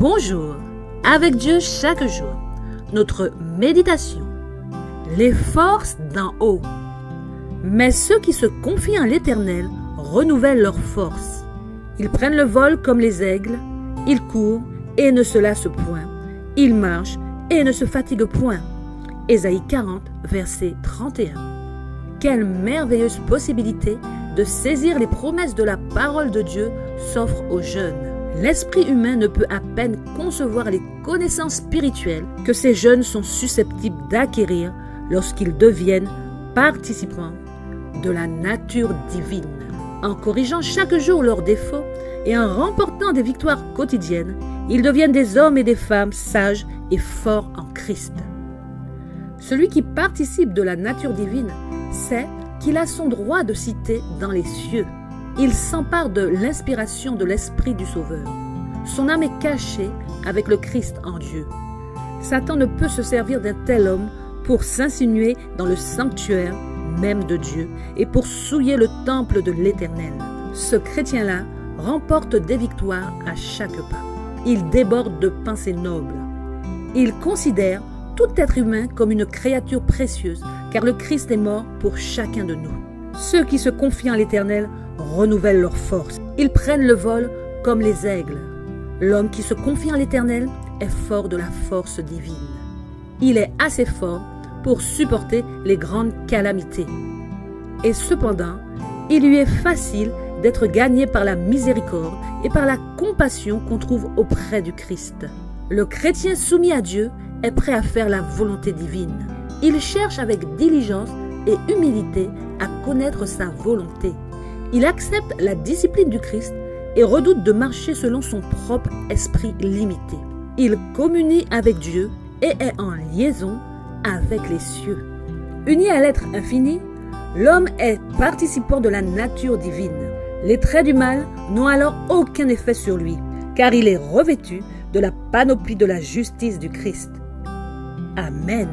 Bonjour, avec Dieu chaque jour. Notre méditation. Les forces d'en haut. Mais ceux qui se confient en l'Éternel renouvellent leurs forces. Ils prennent le vol comme les aigles, ils courent et ne se lassent point. Ils marchent et ne se fatiguent point. Ésaïe 40, verset 31. Quelle merveilleuse possibilité de saisir les promesses de la parole de Dieu s'offre aux jeunes. L'esprit humain ne peut à peine concevoir les connaissances spirituelles que ces jeunes sont susceptibles d'acquérir lorsqu'ils deviennent participants de la nature divine. En corrigeant chaque jour leurs défauts et en remportant des victoires quotidiennes, ils deviennent des hommes et des femmes sages et forts en Christ. Celui qui participe de la nature divine sait qu'il a son droit de citer dans les cieux. Il s'empare de l'inspiration de l'Esprit du Sauveur. Son âme est cachée avec le Christ en Dieu. Satan ne peut se servir d'un tel homme pour s'insinuer dans le sanctuaire même de Dieu et pour souiller le temple de l'Éternel. Ce chrétien-là remporte des victoires à chaque pas. Il déborde de pensées nobles. Il considère tout être humain comme une créature précieuse, car le Christ est mort pour chacun de nous. Ceux qui se confient en l'Éternel renouvellent leurs forces. Ils prennent le vol comme les aigles. L'homme qui se confie en l'Éternel est fort de la force divine. Il est assez fort pour supporter les grandes calamités. Et cependant, il lui est facile d'être gagné par la miséricorde et par la compassion qu'on trouve auprès du Christ. Le chrétien soumis à Dieu est prêt à faire la volonté divine. Il cherche avec diligence et humilité à connaître sa volonté. Il accepte la discipline du Christ et redoute de marcher selon son propre esprit limité. Il communie avec Dieu et est en liaison avec les cieux. Uni à l'être infini, l'homme est participant de la nature divine. Les traits du mal n'ont alors aucun effet sur lui, car il est revêtu de la panoplie de la justice du Christ. Amen.